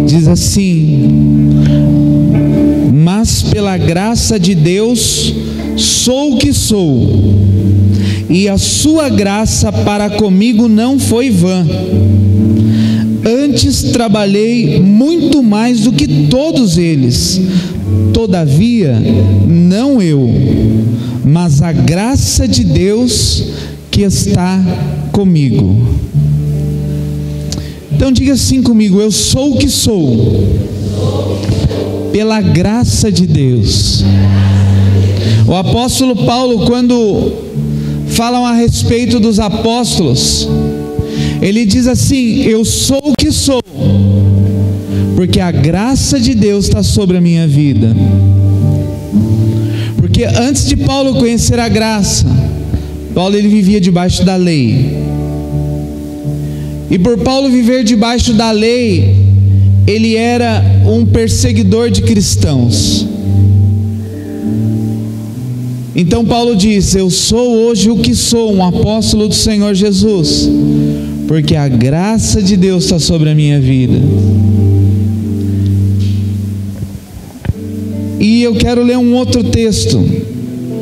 Diz assim: mas pela graça de Deus sou o que sou, e a sua graça para comigo não foi vã. Antes trabalhei muito mais do que todos eles. Todavia, não eu, mas a graça de Deus que está comigo. Então diga assim comigo: eu sou o que sou, pela graça de Deus. O apóstolo Paulo, quando falam a respeito dos apóstolos, ele diz assim: eu sou o que sou, porque a graça de Deus está sobre a minha vida. Porque antes de Paulo conhecer a graça, Paulo ele vivia debaixo da lei. E por Paulo viver debaixo da lei, ele era um perseguidor de cristãos. Então Paulo diz: eu sou hoje o que sou, um apóstolo do Senhor Jesus, porque a graça de Deus está sobre a minha vida. E eu quero ler um outro texto,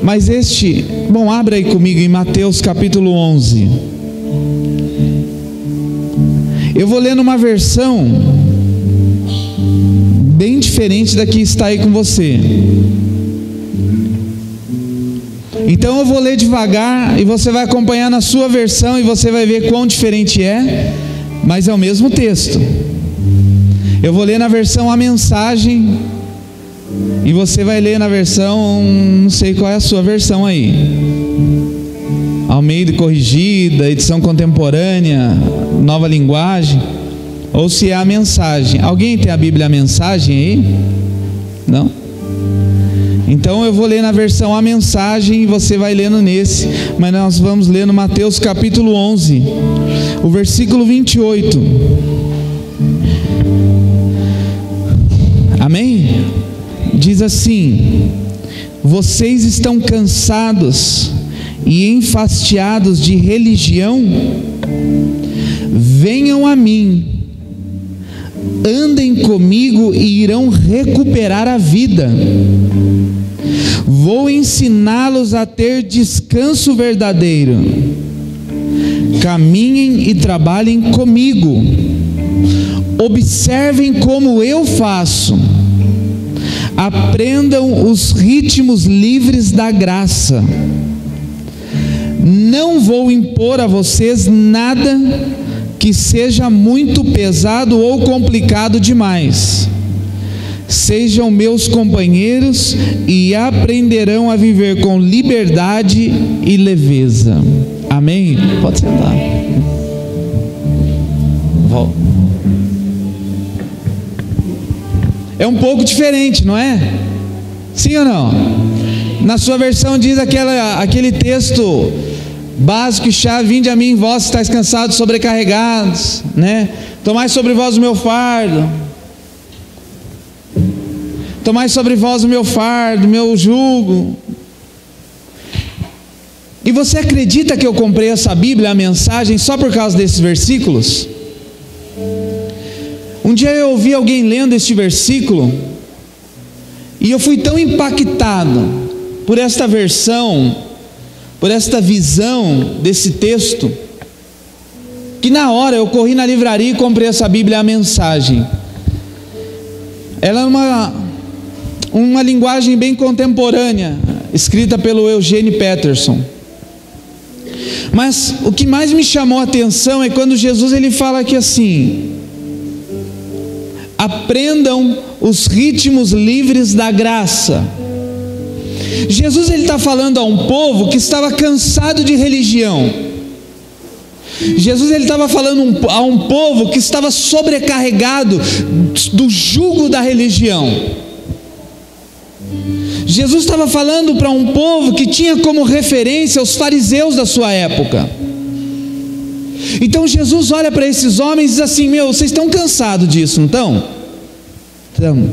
mas abra aí comigo em Mateus capítulo 11. Eu vou ler numa versão bem diferente da que está aí com você. Então eu vou ler devagar e você vai acompanhar na sua versão e você vai ver quão diferente é, mas é o mesmo texto. Eu vou ler na versão A Mensagem e você vai ler na versão, não sei qual é a sua versão aí, Almeida Corrigida, edição contemporânea, Nova Linguagem, ou se é A Mensagem. Alguém tem a Bíblia A Mensagem aí? Não? Então eu vou ler na versão A Mensagem e você vai lendo nesse, mas nós vamos ler no Mateus capítulo 11, o versículo 28. Amém? Diz assim: vocês estão cansados e enfastiados de religião? Venham a mim, andem comigo e irão recuperar a vida. Vou ensiná-los a ter descanso verdadeiro. Caminhem e trabalhem comigo. Observem como eu faço. Aprendam os ritmos livres da graça. Não vou impor a vocês nada que seja muito pesado ou complicado demais. Sejam meus companheiros e aprenderão a viver com liberdade e leveza. Amém? Pode sentar. Volta. É um pouco diferente, não é? Sim ou não? Na sua versão diz aquele texto básico e chave: vinde a mim, vós que estáis cansados, sobrecarregados, né? Tomai sobre vós o meu fardo. Tomai sobre vós o meu fardo, o meu jugo. E você acredita que eu comprei essa Bíblia, a Mensagem, só por causa desses versículos? Um dia eu ouvi alguém lendo este versículo e eu fui tão impactado por esta versão, por esta visão desse texto, que na hora eu corri na livraria e comprei essa Bíblia, a Mensagem. Ela é uma linguagem bem contemporânea, escrita pelo Eugene Peterson. Mas o que mais me chamou a atenção é quando Jesus ele fala aqui assim: aprendam os ritmos livres da graça. Jesus ele está falando a um povo que estava cansado de religião. Jesus ele estava falando a um povo que estava sobrecarregado do jugo da religião. Jesus estava falando para um povo que tinha como referência os fariseus da sua época. Então Jesus olha para esses homens e diz assim: vocês estão cansados disso, não estão? Estamos.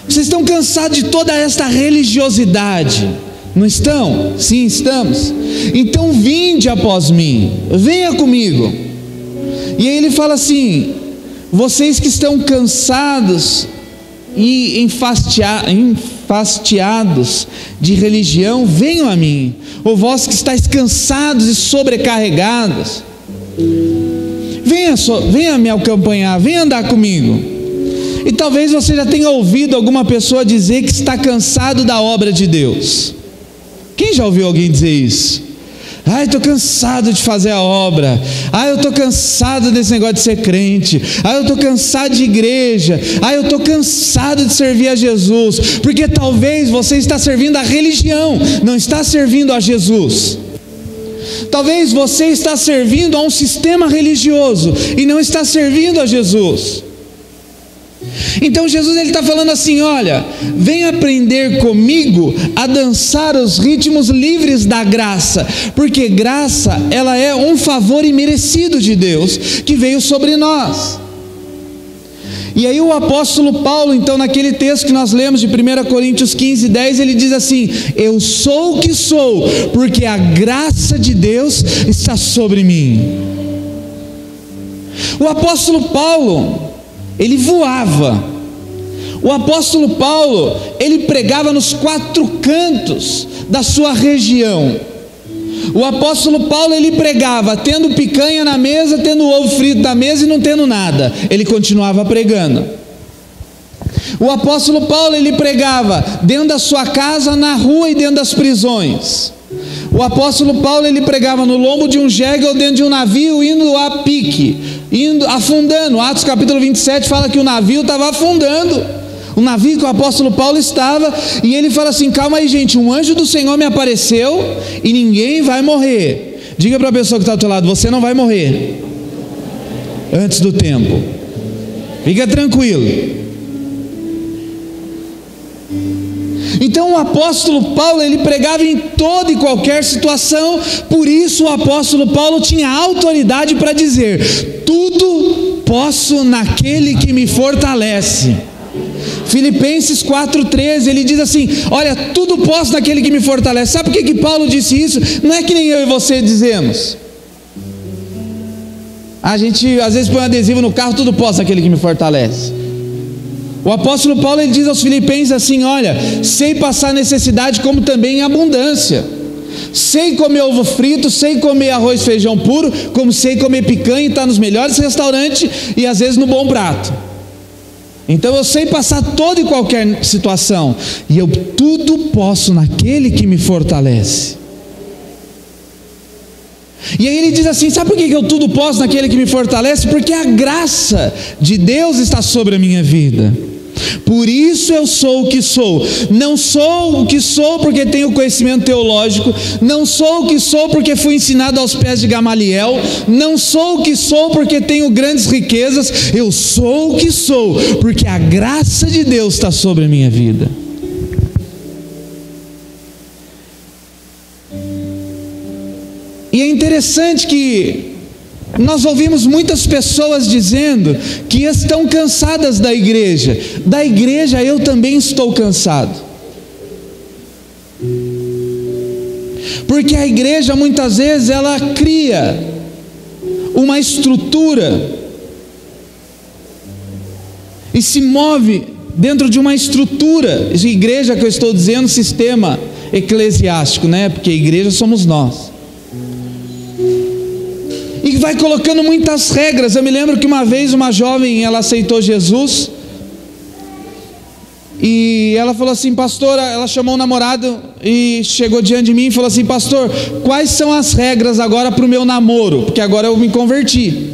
Vocês estão cansados de toda esta religiosidade, não estão? Sim, estamos. Então vinde após mim, venha comigo. E aí ele fala assim: vocês que estão cansados e enfastiados de religião, venham a mim. Ou vós que estáis cansados e sobrecarregados, venha me acompanhar, venha andar comigo. E talvez você já tenha ouvido alguma pessoa dizer que está cansado da obra de Deus. Quem já ouviu alguém dizer isso? Eu estou cansado de fazer a obra. Eu estou cansado desse negócio de ser crente. Eu estou cansado de igreja. Eu estou cansado de servir a Jesus. Porque talvez você está servindo a religião, não está servindo a Jesus. Talvez você está servindo a um sistema religioso e não está servindo a Jesus. Então Jesus está falando assim: olha, vem aprender comigo a dançar os ritmos livres da graça, porque graça, ela é um favor imerecido de Deus, que veio sobre nós. E aí o apóstolo Paulo, então, naquele texto que nós lemos de 1 Coríntios 15, 10, ele diz assim: eu sou o que sou, porque a graça de Deus está sobre mim. O apóstolo Paulo, ele voava. O apóstolo Paulo, ele pregava nos 4 cantos da sua região. O apóstolo Paulo, ele pregava tendo picanha na mesa, tendo ovo frito na mesa e não tendo nada. Ele continuava pregando. O apóstolo Paulo, ele pregava dentro da sua casa, na rua e dentro das prisões. O apóstolo Paulo, ele pregava no lombo de um jegue ou dentro de um navio, indo a pique, afundando. Atos capítulo 27 fala que o navio estava afundando. O navio que o apóstolo Paulo estava, e ele fala assim: calma aí, gente, um anjo do Senhor me apareceu e ninguém vai morrer. Diga para a pessoa que está ao teu lado: você não vai morrer antes do tempo. Fica tranquilo. Então o apóstolo Paulo, ele pregava em toda e qualquer situação. Por isso o apóstolo Paulo tinha autoridade para dizer: tudo posso naquele que me fortalece. Filipenses 4,13, ele diz assim: olha, tudo posso naquele que me fortalece. Sabe por que Paulo disse isso? Não é que nem eu e você dizemos. A gente às vezes põe um adesivo no carro: tudo posso naquele que me fortalece. O apóstolo Paulo, ele diz aos filipenses assim: olha, sei passar necessidade como também em abundância. Sei comer ovo frito, sei comer arroz e feijão puro, como sei comer picanha e estar nos melhores restaurantes e às vezes no bom prato. Então eu sei passar toda e qualquer situação, e eu tudo posso naquele que me fortalece. E aí ele diz assim: sabe por que eu tudo posso naquele que me fortalece? Porque a graça de Deus está sobre a minha vida. Por isso eu sou o que sou. Não sou o que sou porque tenho conhecimento teológico. Não sou o que sou porque fui ensinado aos pés de Gamaliel. Não sou o que sou porque tenho grandes riquezas. Eu sou o que sou porque a graça de Deus está sobre a minha vida. E é interessante que nós ouvimos muitas pessoas dizendo que estão cansadas da igreja. Da igreja eu também estou cansado. Porque a igreja muitas vezes ela cria uma estrutura e se move dentro de uma estrutura. Igreja que eu estou dizendo, sistema eclesiástico, né? Porque igreja somos nós. E vai colocando muitas regras. Eu me lembro que uma vez uma jovem, ela aceitou Jesus, e ela falou assim: pastor, ela chamou o namorado e chegou diante de mim e falou assim: pastor, quais são as regras agora para o meu namoro? Porque agora eu me converti.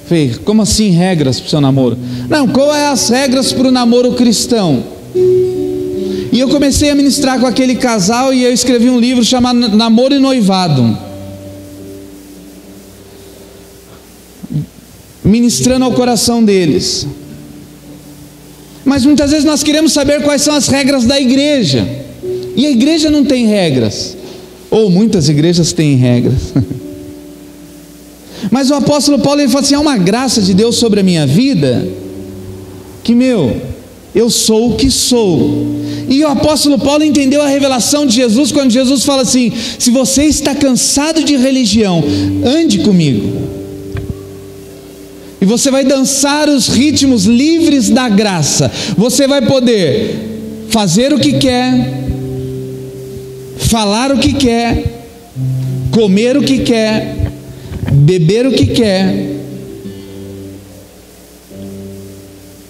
Falei: como assim regras para o seu namoro? Não, qual é as regras para o namoro cristão? E eu comecei a ministrar com aquele casal, e eu escrevi um livro chamado Namoro e Noivado, ministrando ao coração deles. Mas muitas vezes nós queremos saber quais são as regras da igreja, e a igreja não tem regras, ou muitas igrejas têm regras. Mas o apóstolo Paulo, ele fala assim: há uma graça de Deus sobre a minha vida, que eu sou o que sou. E o apóstolo Paulo entendeu a revelação de Jesus, quando Jesus fala assim: se você está cansado de religião, ande comigo. E você vai dançar os ritmos livres da graça. Você vai poder fazer o que quer, falar o que quer, comer o que quer, beber o que quer,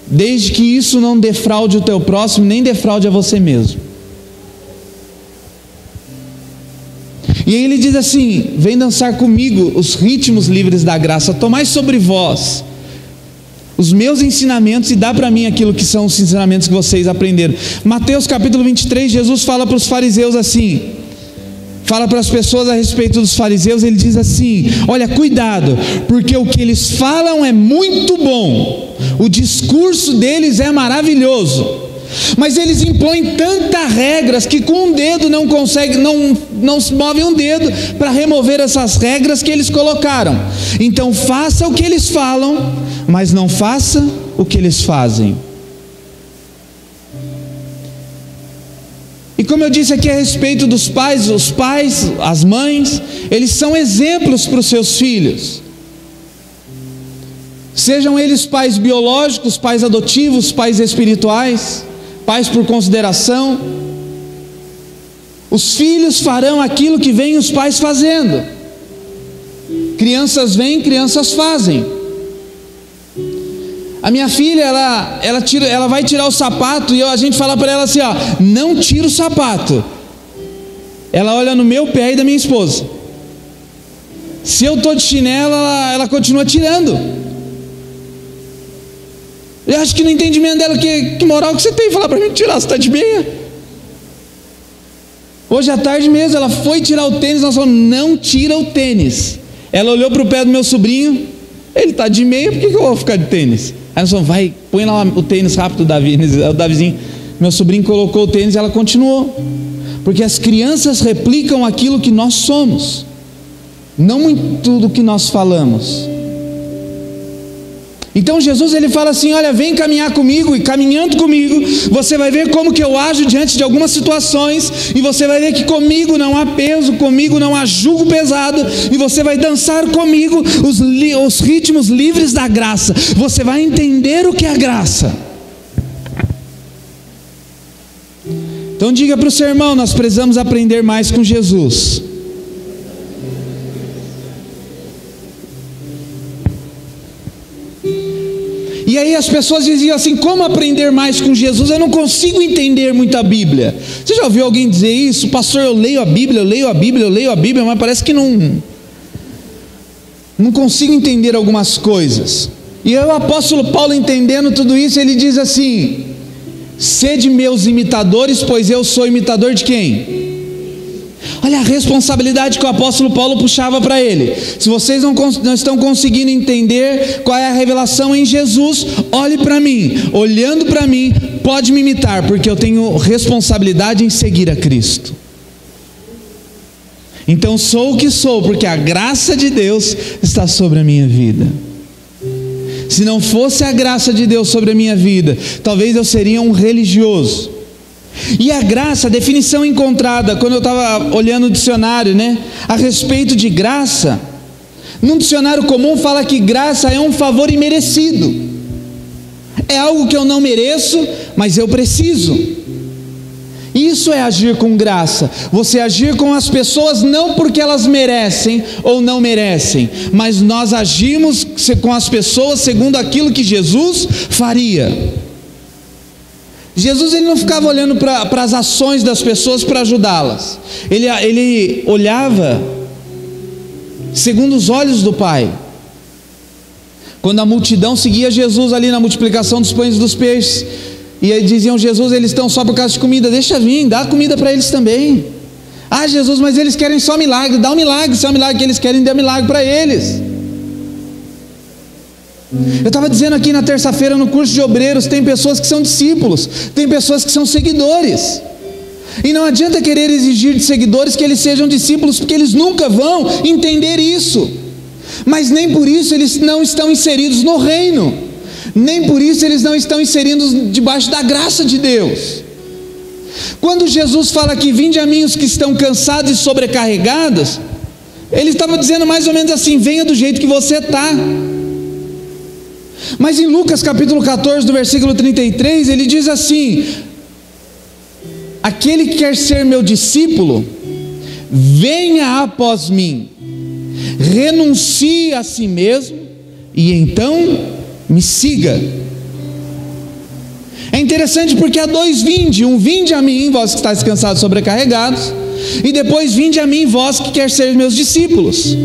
desde que isso não defraude o teu próximo, nem defraude a você mesmo. E aí ele diz assim: vem dançar comigo os ritmos livres da graça, tomai sobre vós os meus ensinamentos e dá para mim aquilo que são os ensinamentos que vocês aprenderam. Mateus capítulo 23, Jesus fala para os fariseus assim, fala para as pessoas a respeito dos fariseus, ele diz assim: olha, cuidado, porque o que eles falam é muito bom, o discurso deles é maravilhoso, mas eles impõem tantas regras que com um dedo não conseguem, não se move um dedo para remover essas regras que eles colocaram. Então faça o que eles falam, mas não faça o que eles fazem. E como eu disse aqui a respeito dos pais, os pais, as mães, eles são exemplos para os seus filhos. Sejam eles pais biológicos, pais adotivos, pais espirituais, pais por consideração. Os filhos farão aquilo que vêm os pais fazendo. Crianças vêm, crianças fazem. A minha filha, ela vai tirar o sapato e a gente fala para ela assim, ó, não tira o sapato. Ela olha no meu pé e da minha esposa. Se eu estou de chinelo, ela continua tirando. Eu acho que no entendimento dela, que moral que você tem falar para mim tirar, você está de meia? Hoje à tarde mesmo, ela foi tirar o tênis, nós falamos, não tira o tênis. Ela olhou para o pé do meu sobrinho, ele está de meia, por que eu vou ficar de tênis? Aí nós falamos, vai, põe lá o tênis rápido, o Davizinho. Meu sobrinho colocou o tênis e ela continuou. Porque as crianças replicam aquilo que nós somos, não em tudo que nós falamos. Então Jesus ele fala assim, olha, vem caminhar comigo, e caminhando comigo, você vai ver como que eu ajo diante de algumas situações, e você vai ver que comigo não há peso, comigo não há jugo pesado, e você vai dançar comigo os ritmos livres da graça, você vai entender o que é graça. Então diga para o seu irmão, nós precisamos aprender mais com Jesus. E aí as pessoas diziam assim, como aprender mais com Jesus? Eu não consigo entender muito a Bíblia. Você já ouviu alguém dizer isso? Pastor, eu leio a Bíblia, mas parece que não consigo entender algumas coisas. E aí o apóstolo Paulo, entendendo tudo isso, ele diz assim, sede meus imitadores, pois eu sou imitador de quem? Olha a responsabilidade que o apóstolo Paulo puxava para ele. Se vocês não estão conseguindo entender qual é a revelação em Jesus, olhe para mim. Olhando para mim, pode me imitar, porque eu tenho responsabilidade em seguir a Cristo. Então sou o que sou, porque a graça de Deus está sobre a minha vida. Se não fosse a graça de Deus sobre a minha vida, talvez eu seria um religioso. E a graça, a definição encontrada, quando eu estava olhando o dicionário, a respeito de graça, num dicionário comum fala que graça é um favor imerecido, é algo que eu não mereço, mas eu preciso. Isso é agir com graça, você agir com as pessoas não porque elas merecem ou não merecem, mas nós agimos com as pessoas segundo aquilo que Jesus faria. Jesus ele não ficava olhando para as ações das pessoas para ajudá-las, ele olhava segundo os olhos do Pai. Quando a multidão seguia Jesus ali na multiplicação dos pães e dos peixes, e aí diziam, Jesus, eles estão só por causa de comida, deixa vir, dá comida para eles também. Ah, Jesus, mas eles querem só milagre, dá um milagre, se é um milagre que eles querem, dê um milagre para eles. Eu estava dizendo aqui na terça-feira no curso de obreiros, tem pessoas que são discípulos, tem pessoas que são seguidores, e não adianta querer exigir de seguidores que eles sejam discípulos, porque eles nunca vão entender isso, mas nem por isso eles não estão inseridos no reino, nem por isso eles não estão inseridos debaixo da graça de Deus. Quando Jesus fala que vinde a mim os que estão cansados e sobrecarregados, ele estava dizendo mais ou menos assim, venha do jeito que você está. Mas em Lucas capítulo 14, do versículo 33, ele diz assim: aquele que quer ser meu discípulo, venha após mim, renuncie a si mesmo, e então me siga. É interessante porque há dois vinde: um vinde a mim, vós que estáis cansados e sobrecarregados, e depois vinde a mim, vós que quer ser meus discípulos.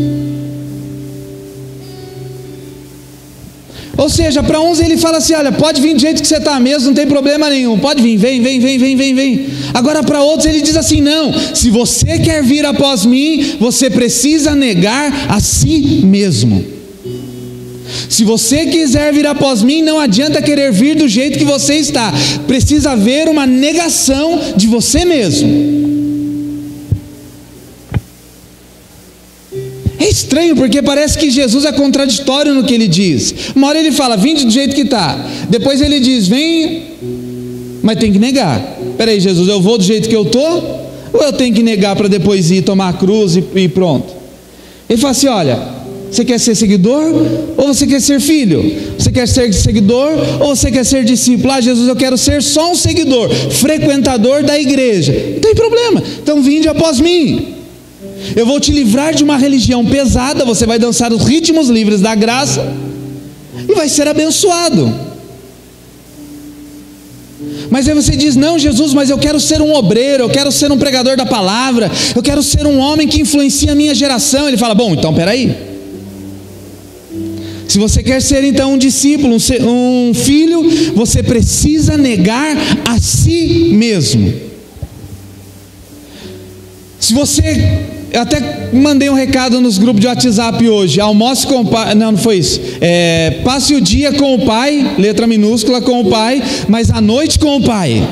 Ou seja, para uns ele fala assim: olha, pode vir do jeito que você está mesmo, não tem problema nenhum, pode vir, vem. Agora para outros ele diz assim: não, se você quer vir após mim, você precisa negar a si mesmo. Se você quiser vir após mim, não adianta querer vir do jeito que você está, precisa haver uma negação de você mesmo. É estranho, porque parece que Jesus é contraditório no que ele diz. Uma hora ele fala: vinde do jeito que está, depois ele diz: vem, mas tem que negar. Peraí, Jesus, eu vou do jeito que eu estou, ou eu tenho que negar para depois ir tomar a cruz e pronto? Ele fala assim: olha, você quer ser seguidor ou você quer ser filho? Você quer ser seguidor ou você quer ser discípulo? Ah, Jesus, eu quero ser só um seguidor, frequentador da igreja. Não tem problema, então vinde após mim. Eu vou te livrar de uma religião pesada, você vai dançar os ritmos livres da graça e vai ser abençoado. Mas aí você diz: não, Jesus, mas eu quero ser um obreiro, eu quero ser um pregador da palavra, eu quero ser um homem que influencia a minha geração. Ele fala: bom, então peraí, se você quer ser então um discípulo, um filho, você precisa negar a si mesmo. Se você... Eu até mandei um recado nos grupos de WhatsApp hoje: almoce com o pai, não foi isso, passe o dia com o pai, letra minúscula, com o pai, mas à noite com o pai.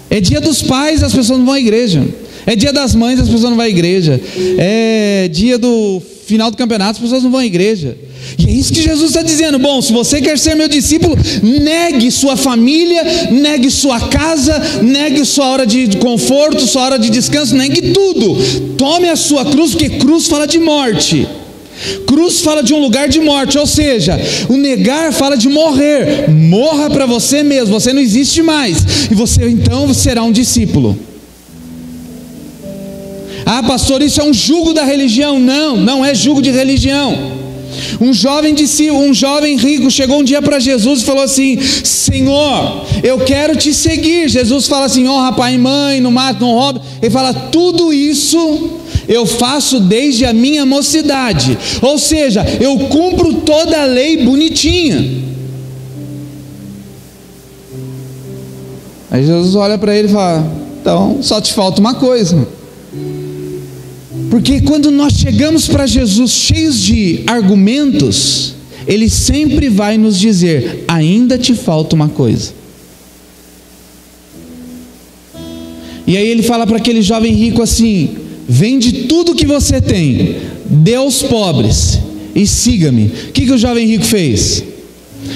É dia dos pais, as pessoas não vão à igreja. É dia das mães, as pessoas não vão à igreja. É dia do final do campeonato, as pessoas não vão à igreja. E é isso que Jesus está dizendo: bom, se você quer ser meu discípulo, negue sua família, negue sua casa, negue sua hora de conforto, sua hora de descanso, negue tudo. Tome a sua cruz, porque cruz fala de morte. Cruz fala de um lugar de morte, ou seja, o negar fala de morrer. Morra para você mesmo, você não existe mais, e você então será um discípulo. Ah, pastor, isso é um jugo da religião. Não, não é jugo de religião. Um jovem rico chegou um dia para Jesus e falou assim: Senhor, eu quero te seguir. Jesus fala assim: honra pai e mãe, não mata, não rouba. Ele fala: tudo isso eu faço desde a minha mocidade. Ou seja, eu cumpro toda a lei bonitinha. Aí Jesus olha para ele e fala: então só te falta uma coisa. Porque quando nós chegamos para Jesus cheios de argumentos, Ele sempre vai nos dizer: ainda te falta uma coisa. E aí Ele fala para aquele jovem rico assim: vende tudo que você tem, dê aos pobres e siga-me. O que o jovem rico fez?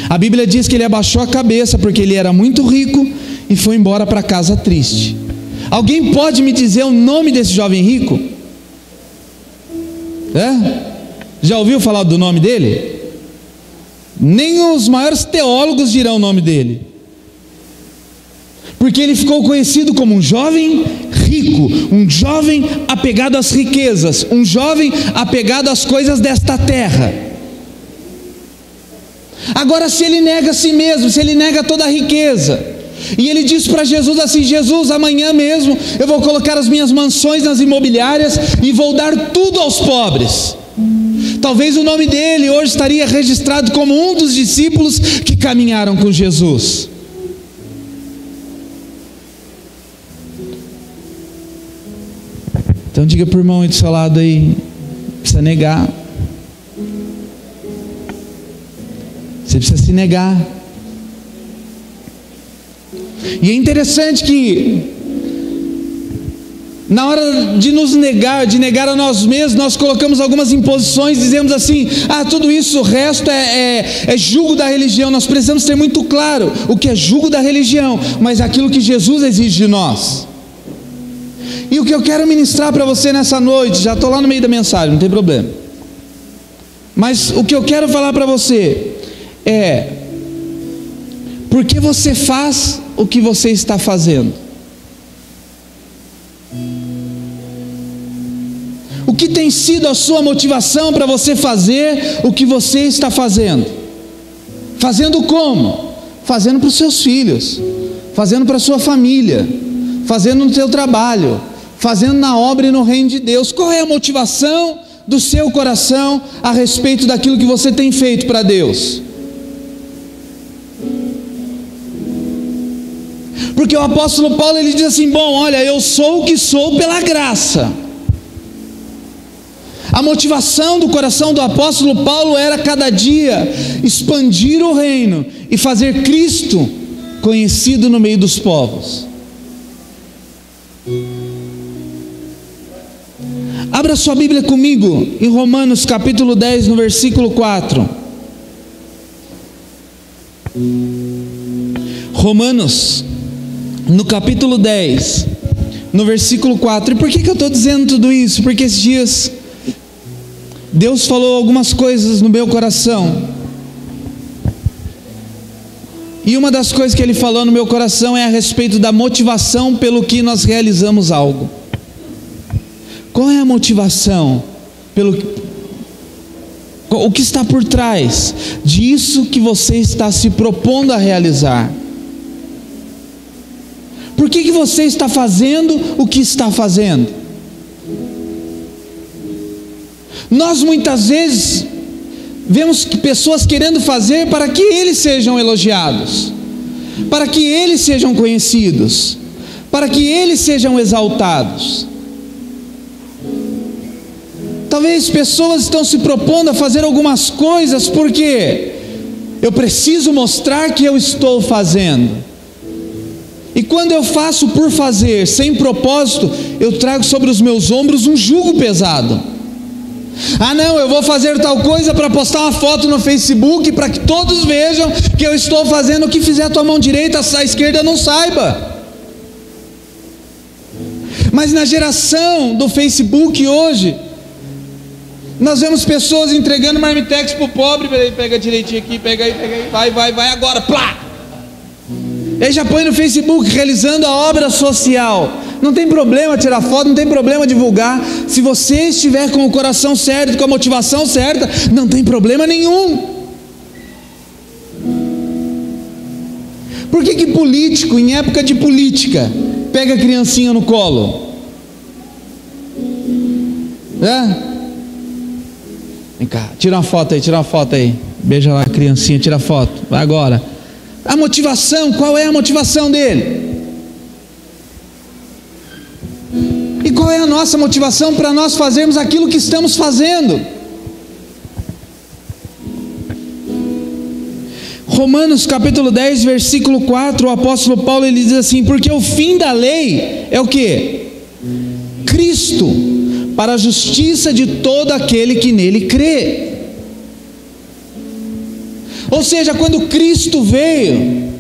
A Bíblia diz que ele abaixou a cabeça porque ele era muito rico e foi embora para casa triste. Alguém pode me dizer o nome desse jovem rico? Já ouviu falar do nome dele? Nem os maiores teólogos dirão o nome dele, porque ele ficou conhecido como um jovem rico, um jovem apegado às riquezas, um jovem apegado às coisas desta terra. Agora, se ele nega a si mesmo, se ele nega toda a riqueza, e ele diz para Jesus assim: Jesus, amanhã mesmo eu vou colocar as minhas mansões nas imobiliárias e vou dar tudo aos pobres. Talvez o nome dele hoje estaria registrado como um dos discípulos que caminharam com Jesus. Então diga para o irmão aí do seu lado aí: precisa negar. Você precisa se negar. E é interessante que na hora de nos negar, de negar a nós mesmos, nós colocamos algumas imposições, dizemos assim: ah, tudo isso, o resto é jugo da religião. Nós precisamos ter muito claro o que é jugo da religião, mas aquilo que Jesus exige de nós. E o que eu quero ministrar para você nessa noite, já estou lá no meio da mensagem, não tem problema. Mas o que eu quero falar para você é: por que você faz o que você está fazendo? O que tem sido a sua motivação para você fazer o que você está fazendo? Fazendo como? Fazendo para os seus filhos, fazendo para a sua família, fazendo no seu trabalho, fazendo na obra e no reino de Deus. Qual é a motivação do seu coração a respeito daquilo que você tem feito para Deus? Porque o apóstolo Paulo, ele diz assim: bom, olha, eu sou o que sou pela graça. A motivação do coração do apóstolo Paulo era cada dia expandir o reino e fazer Cristo conhecido no meio dos povos. Abra sua Bíblia comigo em Romanos capítulo 10, no versículo 4. Romanos, no capítulo 10, no versículo 4. E por que eu estou dizendo tudo isso? Porque esses dias Deus falou algumas coisas no meu coração, e uma das coisas que Ele falou no meu coração é a respeito da motivação pelo que nós realizamos algo. Qual é a motivação? O que está por trás disso que você está se propondo a realizar? Por que você está fazendo o que está fazendo? Nós muitas vezes vemos pessoas querendo fazer para que eles sejam elogiados, para que eles sejam conhecidos, para que eles sejam exaltados. Talvez pessoas estão se propondo a fazer algumas coisas porque eu preciso mostrar que eu estou fazendo. E quando eu faço por fazer, sem propósito, eu trago sobre os meus ombros um jugo pesado. Ah não, eu vou fazer tal coisa para postar uma foto no Facebook, para que todos vejam que eu estou fazendo. O que fizer a tua mão direita, a esquerda não saiba. Mas na geração do Facebook hoje, nós vemos pessoas entregando marmitex para o pobre. Peraí, pega direitinho aqui, pega aí, vai agora, plá! Aí já põe no Facebook, realizando a obra social. Não tem problema tirar foto, não tem problema divulgar. Se você estiver com o coração certo, com a motivação certa, não tem problema nenhum. Por que político, em época de política, pega a criancinha no colo? Vem cá, tira uma foto aí. Beija lá a criancinha, tira a foto, vai agora. A motivação, qual é a motivação dele? E qual é a nossa motivação para nós fazermos aquilo que estamos fazendo? Romanos capítulo 10, versículo 4, o apóstolo Paulo, ele diz assim: porque o fim da lei é o quê? Cristo, para a justiça de todo aquele que nele crê. Ou seja, quando Cristo veio,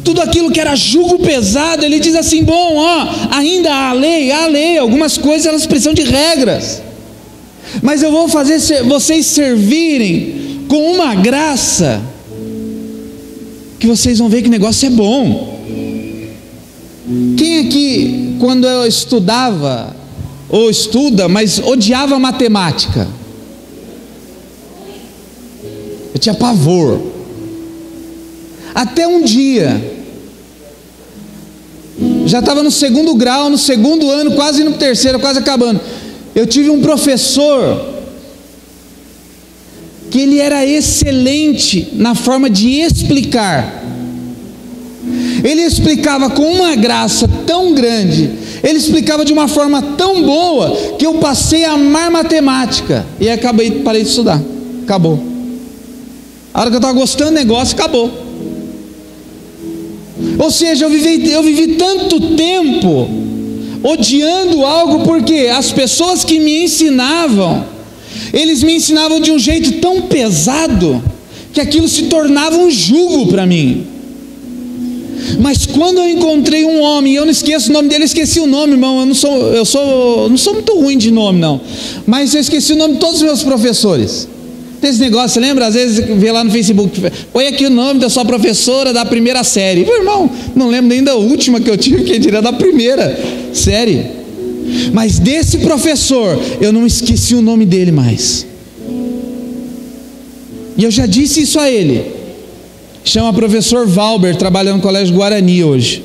tudo aquilo que era jugo pesado, Ele diz assim: bom, ainda há lei, algumas coisas elas precisam de regras, mas eu vou fazer vocês servirem com uma graça, que vocês vão ver que o negócio é bom. Quem aqui, quando eu estudava, ou estuda, mas odiava matemática? Eu tinha pavor. Até um dia, já estava no segundo grau, no segundo ano, quase no terceiro, quase acabando. Eu tive um professor que ele era excelente na forma de explicar. Ele explicava com uma graça tão grande, ele explicava de uma forma tão boa, que eu passei a amar matemática e parei de estudar. Acabou. A hora que eu estava gostando do negócio, acabou. Ou seja, eu vivi tanto tempo odiando algo, porque as pessoas que me ensinavam, eles me ensinavam de um jeito tão pesado, que aquilo se tornava um jugo para mim. Mas quando eu encontrei um homem, eu não esqueço o nome dele, eu esqueci o nome, irmão, eu não sou muito ruim de nome não, mas eu esqueci o nome de todos os meus professores. Tem esse negócio, você lembra? Às vezes vê lá no Facebook, põe aqui o nome da sua professora da primeira série. Meu irmão, não lembro nem da última que eu tive, que diria da primeira série. Mas desse professor, eu não esqueci o nome dele mais. E eu já disse isso a ele. Chama professor Valber, trabalha no Colégio Guarani hoje.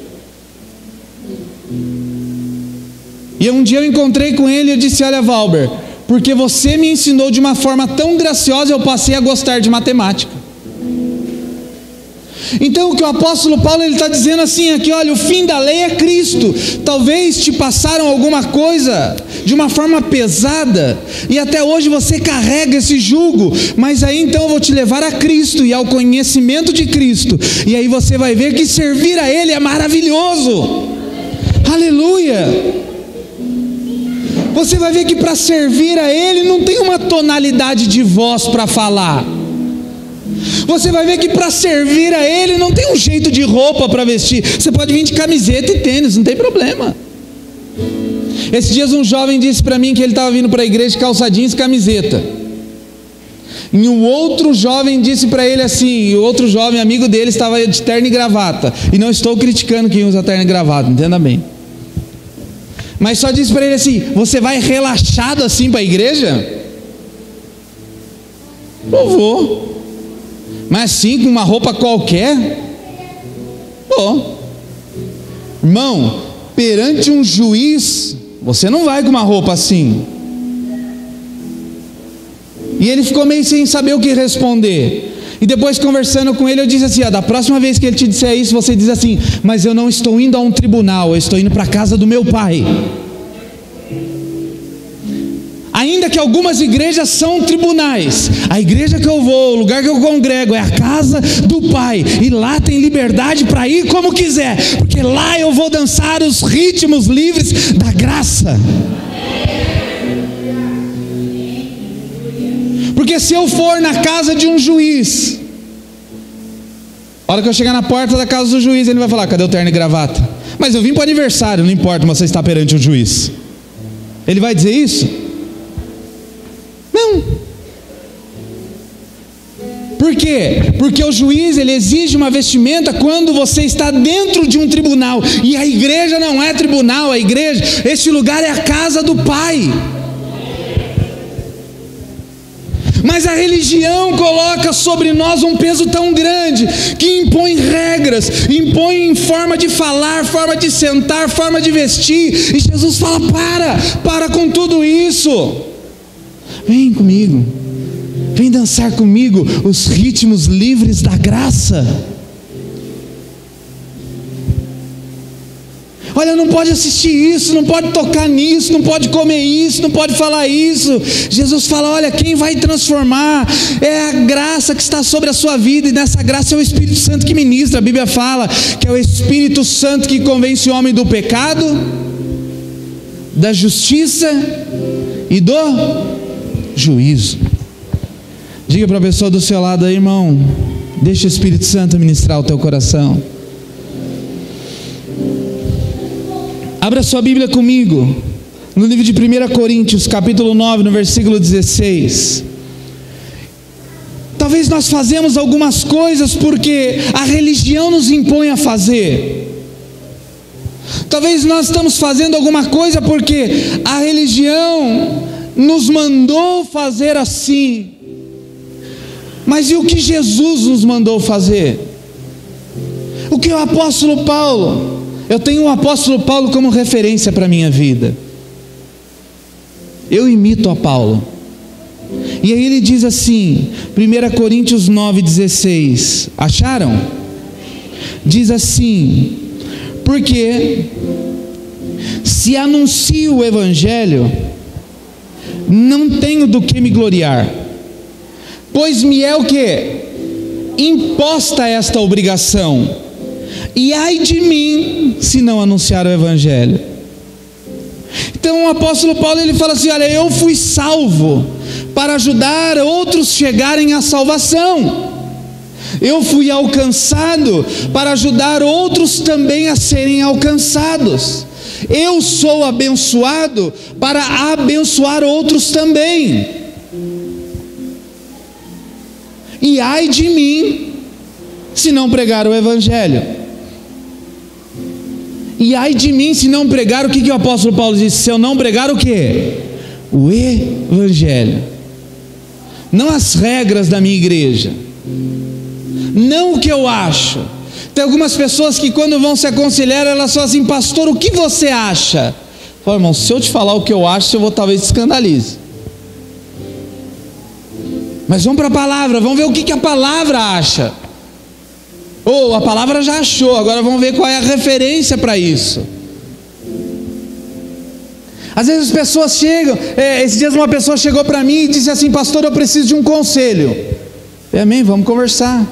E um dia eu encontrei com ele e eu disse: olha, Valber, porque você me ensinou de uma forma tão graciosa, eu passei a gostar de matemática. Então o que o apóstolo Paulo está dizendo assim aqui, olha, o fim da lei é Cristo. Talvez te passaram alguma coisa de uma forma pesada, e até hoje você carrega esse jugo, mas aí então eu vou te levar a Cristo e ao conhecimento de Cristo, e aí você vai ver que servir a Ele é maravilhoso. Aleluia! Você vai ver que para servir a Ele não tem uma tonalidade de voz para falar. Você vai ver que para servir a Ele não tem um jeito de roupa para vestir. Você pode vir de camiseta e tênis, não tem problema. Esses dias um jovem disse para mim que ele estava vindo para a igreja de calça jeans e camiseta. E um outro jovem disse para ele assim, e o outro jovem amigo dele estava de terno e gravata. E não estou criticando quem usa terno e gravata, entenda bem. Mas só disse para ele assim: você vai relaxado assim para a igreja? Não vou. Mas sim, com uma roupa qualquer? Vou. Irmão, perante um juiz, você não vai com uma roupa assim. E ele ficou meio sem saber o que responder. E depois, conversando com ele, eu disse assim: da próxima vez que ele te disser isso, você diz assim: mas eu não estou indo a um tribunal, eu estou indo para a casa do meu pai. Ainda que algumas igrejas são tribunais, a igreja que eu vou, o lugar que eu congrego é a casa do Pai, e lá tem liberdade para ir como quiser, porque lá eu vou dançar os ritmos livres da graça. Porque se eu for na casa de um juiz, a hora que eu chegar na porta da casa do juiz, ele vai falar: cadê o terno e gravata? Mas eu vim para o aniversário, não importa, mas você está perante o juiz. Ele vai dizer isso? Não. Por quê? Porque o juiz, ele exige uma vestimenta quando você está dentro de um tribunal, e a igreja não é tribunal, a igreja, esse lugar é a casa do Pai. Mas a religião coloca sobre nós um peso tão grande, que impõe regras, impõe forma de falar, forma de sentar, forma de vestir, e Jesus fala: para com tudo isso. Vem comigo, vem dançar comigo os ritmos livres da graça. Olha, não pode assistir isso, não pode tocar nisso, não pode comer isso, não pode falar isso. Jesus fala: olha, quem vai transformar é a graça que está sobre a sua vida, e nessa graça é o Espírito Santo que ministra. A Bíblia fala que é o Espírito Santo que convence o homem do pecado, da justiça e do juízo. Diga para a pessoa do seu lado aí: irmão, deixa o Espírito Santo ministrar o teu coração. Abra sua Bíblia comigo no livro de 1 Coríntios, capítulo 9, no versículo 16. Talvez nós fazemos algumas coisas porque a religião nos impõe a fazer. Talvez nós estamos fazendo alguma coisa porque a religião nos mandou fazer assim. Mas e o que Jesus nos mandou fazer? O que o apóstolo Paulo... Eu tenho o apóstolo Paulo como referência para a minha vida. Eu imito a Paulo. E aí ele diz assim, 1 Coríntios 9,16. Acharam? Diz assim: porque se anuncio o Evangelho, não tenho do que me gloriar, pois me é o que? Imposta esta obrigação. E ai de mim se não anunciar o Evangelho. Então o apóstolo Paulo, ele fala assim: olha, eu fui salvo para ajudar outros chegarem à salvação. Eu fui alcançado para ajudar outros também a serem alcançados. Eu sou abençoado para abençoar outros também. E ai de mim, se não pregar o Evangelho. E ai de mim, se não pregar, o que o apóstolo Paulo disse? Se eu não pregar o quê? O Evangelho. Não as regras da minha igreja, não o que eu acho. Tem algumas pessoas que quando vão se aconselhar, elas falam assim: pastor, o que você acha? Fala, irmão, se eu te falar o que eu acho, eu vou talvez te escandalize. Mas vamos para a palavra, vamos ver o que a palavra acha. Ou a palavra já achou, agora vamos ver qual é a referência para isso. Às vezes as pessoas chegam, esses dias uma pessoa chegou para mim e disse assim: pastor, eu preciso de um conselho. Amém, vamos conversar.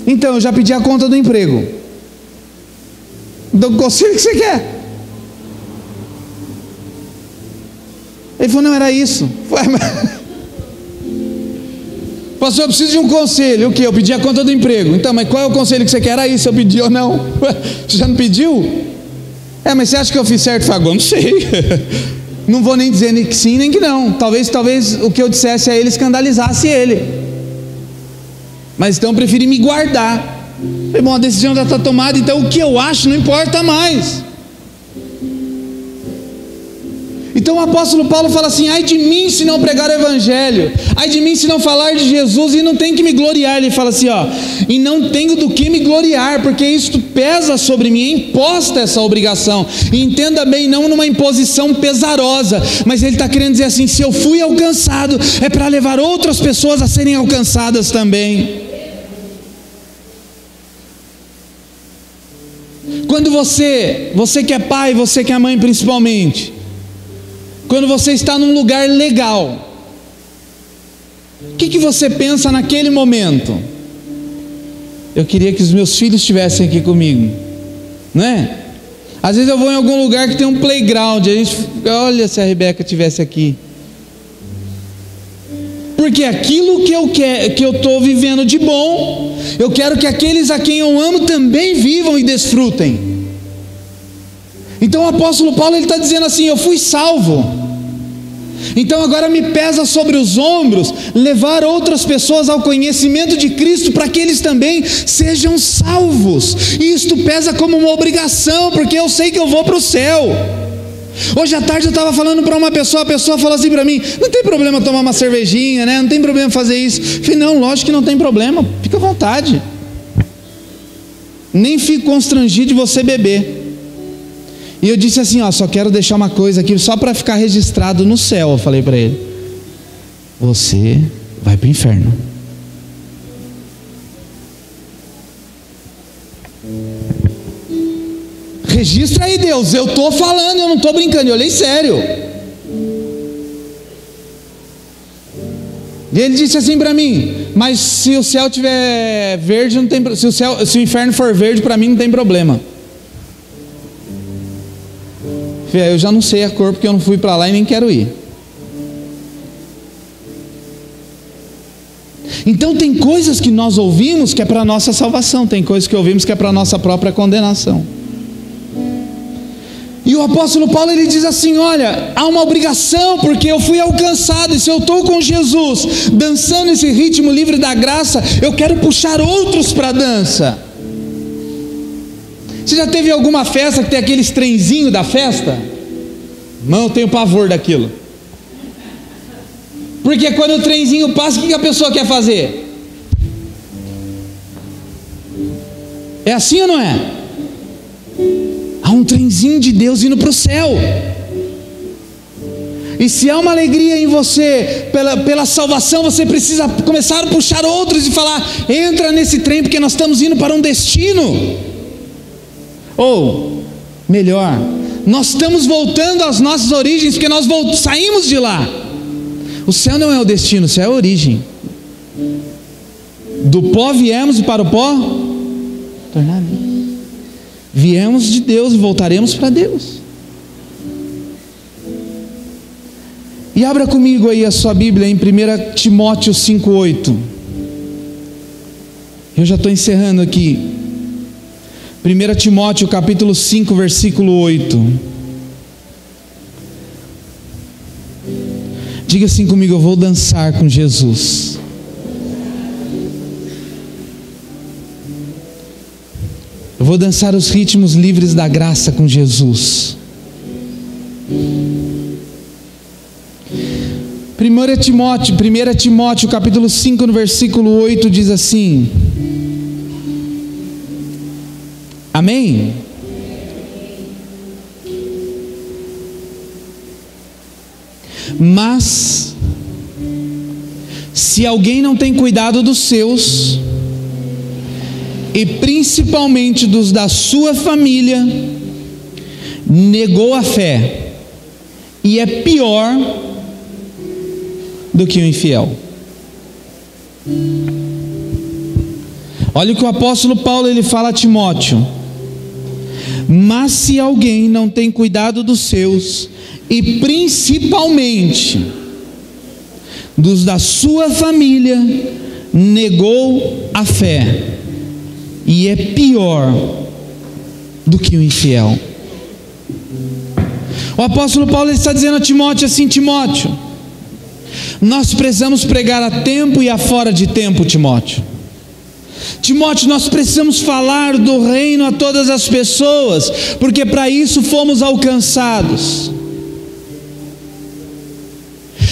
Então, eu já pedi a conta do emprego. Então, o conselho que você quer? Ele falou: não, era isso. Pastor, eu preciso de um conselho. O que? Eu pedi a conta do emprego. Então, mas qual é o conselho que você quer? Era isso, eu pedi ou não? Você já não pediu? Mas você acha que eu fiz certo? Eu falei: não sei. Não vou nem dizer nem que sim, nem que não. Talvez o que eu dissesse a ele escandalizasse ele. Mas então eu preferi me guardar. Bom, a decisão já está tomada, então o que eu acho não importa mais. Então o apóstolo Paulo fala assim: ai de mim se não pregar o Evangelho, ai de mim se não falar de Jesus, e não tem que me gloriar. Ele fala assim, e não tenho do que me gloriar, porque isto pesa sobre mim, é imposta essa obrigação. E entenda bem, não numa imposição pesarosa, mas ele está querendo dizer assim: se eu fui alcançado, é para levar outras pessoas a serem alcançadas também. Quando você que é pai, você que é mãe principalmente, quando você está num lugar legal, o que você pensa naquele momento? Eu queria que os meus filhos estivessem aqui comigo, não é? Às vezes eu vou em algum lugar que tem um playground, a gente fica: olha, se a Rebeca estivesse aqui. Porque aquilo que eu estou vivendo de bom, eu quero que aqueles a quem eu amo também vivam e desfrutem. Então o apóstolo Paulo está dizendo assim: eu fui salvo, então agora me pesa sobre os ombros levar outras pessoas ao conhecimento de Cristo, para que eles também sejam salvos. E isto pesa como uma obrigação, porque eu sei que eu vou para o céu. Hoje à tarde eu estava falando para uma pessoa, a pessoa falou assim para mim: não tem problema tomar uma cervejinha, né? Não tem problema fazer isso. Eu falei: não, lógico que não tem problema, fica à vontade. Nem fico constrangido de você beber. E eu disse assim: só quero deixar uma coisa aqui, só para ficar registrado no céu. Eu falei para ele: você vai para o inferno. Registra aí, Deus, eu estou falando, eu não estou brincando, eu olhei sério. E ele disse assim para mim: mas se o céu tiver verde, não tem, se o inferno for verde, para mim não tem problema. Eu já não sei a cor, porque eu não fui para lá e nem quero ir. Então tem coisas que nós ouvimos que é para a nossa salvação, tem coisas que ouvimos que é para a nossa própria condenação. E o apóstolo Paulo, ele diz assim: olha, há uma obrigação, porque eu fui alcançado, e se eu estou com Jesus, dançando esse ritmo livre da graça, eu quero puxar outros para a dança. Você já teve alguma festa que tem aqueles trenzinhos da festa? Não, eu tenho pavor daquilo. Porque quando o trenzinho passa, o que a pessoa quer fazer? É assim ou não é? Há um trenzinho de Deus indo para o céu. E se há uma alegria em você pela salvação, você precisa começar a puxar outros e falar: entra nesse trem, porque nós estamos indo para um destino. Ou melhor, nós estamos voltando às nossas origens, porque nós saímos de lá. O céu não é o destino, o céu é a origem. Do pó viemos e para o pó tornaremos. Viemos de Deus e voltaremos para Deus. E abra comigo aí a sua Bíblia em 1 Timóteo 5,8. Eu já estou encerrando aqui. 1 Timóteo capítulo 5, versículo 8. Diga assim comigo: eu vou dançar com Jesus. Eu vou dançar os ritmos livres da graça com Jesus. 1 Timóteo capítulo 5 no versículo 8 diz assim: amém? Mas se alguém não tem cuidado dos seus, e principalmente dos da sua família, negou a fé, e é pior do que o infiel. Olha o que o apóstolo Paulo ele fala a Timóteo: mas se alguém não tem cuidado dos seus, e principalmente dos da sua família, negou a fé, e é pior do que o infiel. O apóstolo Paulo está dizendo a Timóteo assim: Timóteo, nós precisamos pregar a tempo e a fora de tempo, Timóteo. Timóteo, nós precisamos falar do reino a todas as pessoas, porque para isso fomos alcançados.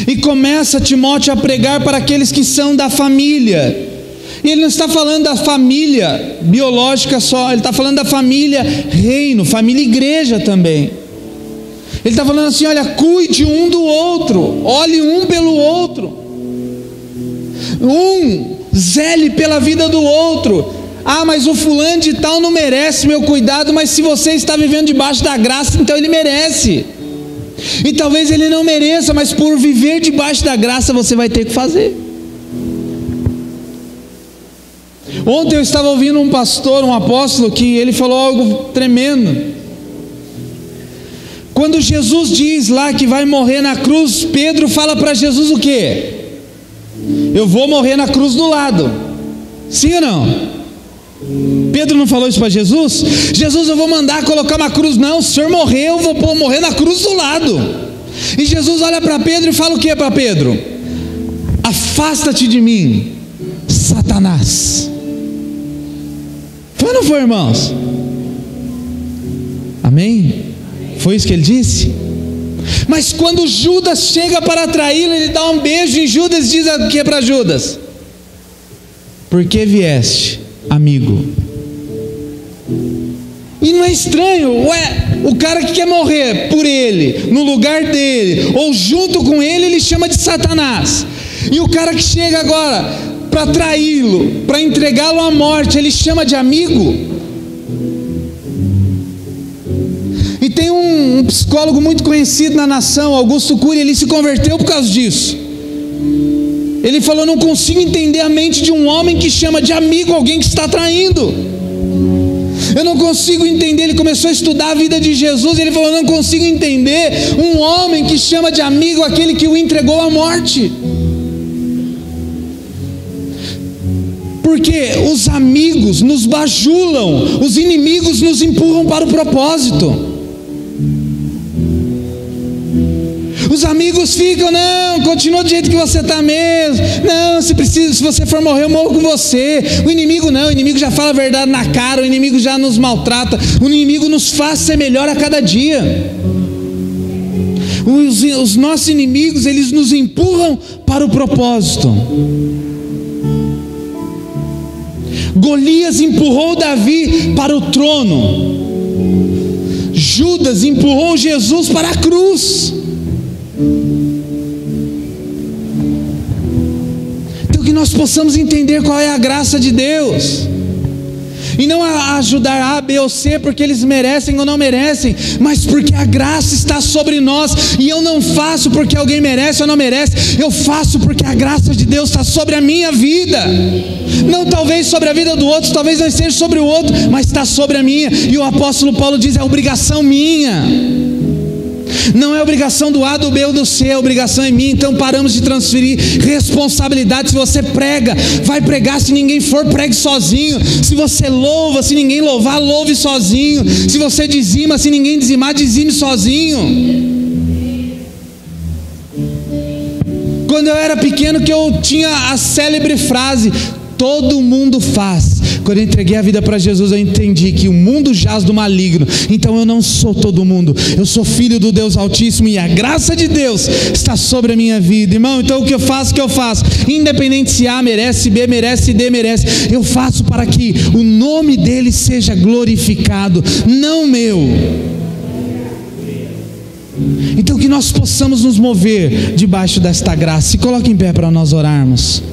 E começa Timóteo a pregar para aqueles que são da família. E ele não está falando da família biológica só, ele está falando da família reino, família igreja também. Ele está falando assim: olha, cuide um do outro, olhe um pelo outro, zele pela vida do outro. Ah, mas o fulano de tal não merece meu cuidado. Mas se você está vivendo debaixo da graça, então ele merece. E talvez ele não mereça, mas por viver debaixo da graça você vai ter que fazer. Ontem eu estava ouvindo um pastor, um apóstolo, que ele falou algo tremendo. Quando Jesus diz lá que vai morrer na cruz, Pedro fala para Jesus o quê? Eu vou morrer na cruz do lado. Sim ou não? Pedro não falou isso para Jesus? Jesus, eu vou mandar colocar uma cruz. Não, o Senhor morreu, eu vou morrer na cruz do lado. E Jesus olha para Pedro e fala o que para Pedro? Afasta-te de mim, Satanás. Foi ou não foi, irmãos? Amém? Foi isso que ele disse? Mas quando Judas chega para traí-lo, ele dá um beijo, e Judas diz o que para Judas? Por que vieste, amigo? E não é estranho? O cara que quer morrer por ele, no lugar dele, ou junto com ele, ele chama de Satanás. E o cara que chega agora para traí-lo, para entregá-lo à morte, ele chama de amigo. E tem um psicólogo muito conhecido na nação, Augusto Cury, ele se converteu por causa disso. Ele falou: não consigo entender a mente de um homem que chama de amigo alguém que está traindo. Eu não consigo entender. Ele começou a estudar a vida de Jesus e ele falou: não consigo entender um homem que chama de amigo aquele que o entregou à morte. Porque os amigos nos bajulam, os inimigos nos empurram para o propósito. Os amigos ficam: não, continua do jeito que você está mesmo. Não, se você for morrer, eu morro com você. O inimigo não, o inimigo já fala a verdade na cara, o inimigo já nos maltrata, o inimigo nos faz ser melhor a cada dia. Os nossos inimigos, eles nos empurram para o propósito. Golias empurrou Davi para o trono. Judas empurrou Jesus para a cruz. Então que nós possamos entender qual é a graça de Deus, e não ajudar A, B ou C porque eles merecem ou não merecem, mas porque a graça está sobre nós. E eu não faço porque alguém merece ou não merece, eu faço porque a graça de Deus está sobre a minha vida. Não talvez sobre a vida do outro, talvez não esteja sobre o outro, mas está sobre a minha. E o apóstolo Paulo diz: é obrigação minha. Não é obrigação do A, do B ou do C, a obrigação é minha. Então paramos de transferir responsabilidade. Se você prega, vai pregar. Se ninguém for, pregue sozinho. Se você louva, se ninguém louvar, louve sozinho. Se você dizima, se ninguém dizimar, dizime sozinho. Quando eu era pequeno, que eu tinha a célebre frase: todo mundo faz. Quando eu entreguei a vida para Jesus, eu entendi que o mundo jaz do maligno. Então eu não sou todo mundo, eu sou filho do Deus Altíssimo, e a graça de Deus está sobre a minha vida, irmão. Então o que eu faço, independente se A merece, B merece, D merece, eu faço para que o nome dele seja glorificado, não meu. Então que nós possamos nos mover debaixo desta graça. Se coloque em pé para nós orarmos.